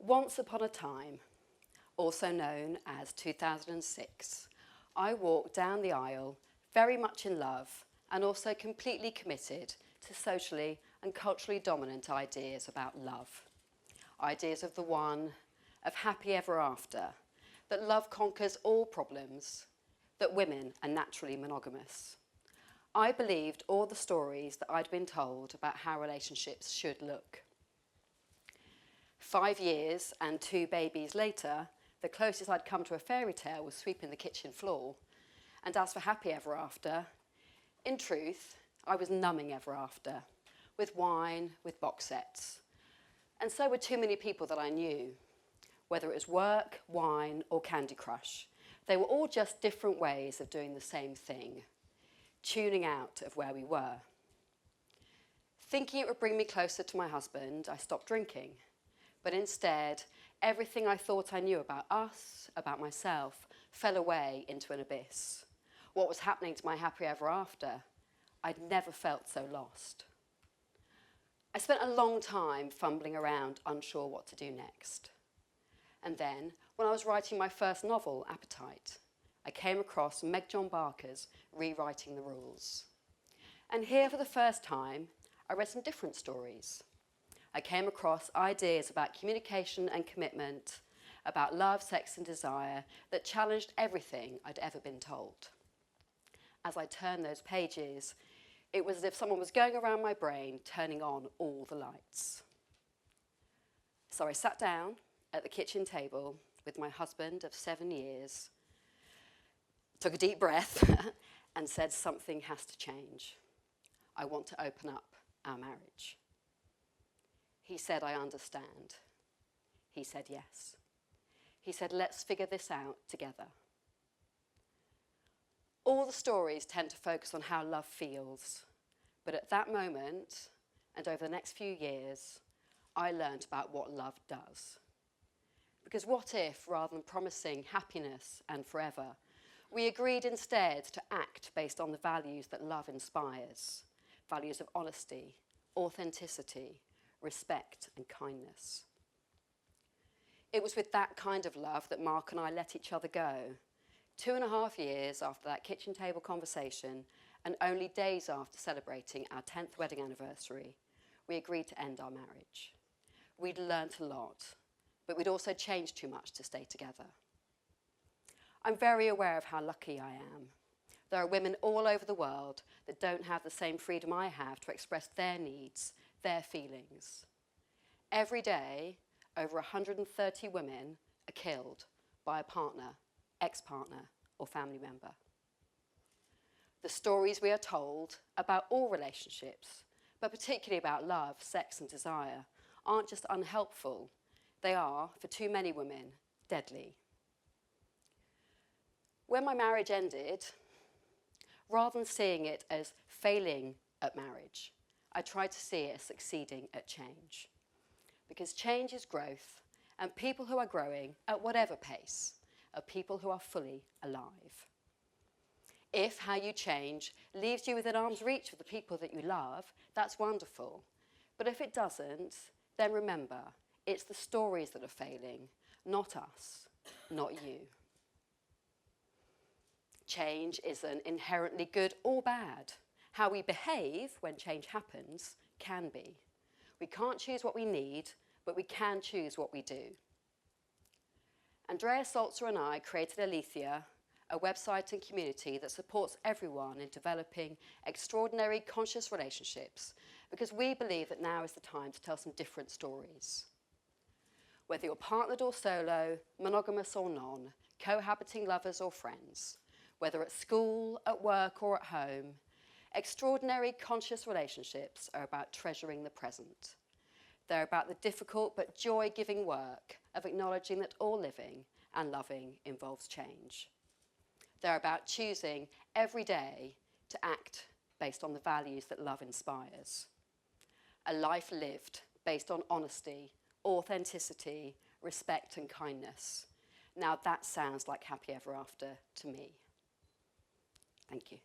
Once upon a time, also known as 2006, I walked down the aisle very much in love and also completely committed to socially and culturally dominant ideas about love. Ideas of the one, of happy ever after, that love conquers all problems, that women are naturally monogamous. I believed all the stories that I'd been told about how relationships should look. 5 years and 2 babies later, the closest I'd come to a fairy tale was sweeping the kitchen floor. And as for happy ever after, in truth, I was numbing ever after, with wine, with box sets. And so were too many people that I knew. Whether it was work, wine, or Candy Crush, they were all just different ways of doing the same thing, tuning out of where we were. Thinking it would bring me closer to my husband, I stopped drinking. But instead, everything I thought I knew about us, about myself, fell away into an abyss. What was happening to my happy ever after? I'd never felt so lost. I spent a long time fumbling around, unsure what to do next. And then, when I was writing my first novel, Appetite, I came across Meg John Barker's Rewriting the Rules. And here, for the first time, I read some different stories. I came across ideas about communication and commitment, about love, sex, and desire that challenged everything I'd ever been told. As I turned those pages, it was as if someone was going around my brain, turning on all the lights. So I sat down at the kitchen table with my husband of 7 years, took a deep breath, and said, something has to change. I want to open up our marriage. He said, I understand. He said, yes. He said, let's figure this out together. All the stories tend to focus on how love feels, but at that moment, and over the next few years, I learned about what love does. Because what if, rather than promising happiness and forever, we agreed instead to act based on the values that love inspires, values of honesty, authenticity, respect and kindness. It was with that kind of love that Mark and I let each other go. 2.5 years after that kitchen table conversation, and only days after celebrating our 10th wedding anniversary, we agreed to end our marriage. We'd learnt a lot, but we'd also changed too much to stay together. I'm very aware of how lucky I am. There are women all over the world that don't have the same freedom I have to express their needs, their feelings. Every day, over 130 women are killed by a partner, ex-partner, or family member. The stories we are told about all relationships, but particularly about love, sex, and desire, aren't just unhelpful. They are, for too many women, deadly. When my marriage ended, rather than seeing it as failing at marriage, I try to see it as succeeding at change. Because change is growth, and people who are growing at whatever pace are people who are fully alive. If how you change leaves you within arm's reach of the people that you love, that's wonderful. But if it doesn't, then remember, it's the stories that are failing, not us, not you. Change isn't inherently good or bad. How we behave when change happens can be. We can't choose what we need, but we can choose what we do. Andrea Salzer and I created Alethea, a website and community that supports everyone in developing extraordinary conscious relationships, because we believe that now is the time to tell some different stories. Whether you're partnered or solo, monogamous or non, cohabiting lovers or friends, whether at school, at work, or at home, extraordinary conscious relationships are about treasuring the present. They're about the difficult but joy-giving work of acknowledging that all living and loving involves change. They're about choosing every day to act based on the values that love inspires. A life lived based on honesty, authenticity, respect and kindness. Now that sounds like happy ever after to me. Thank you.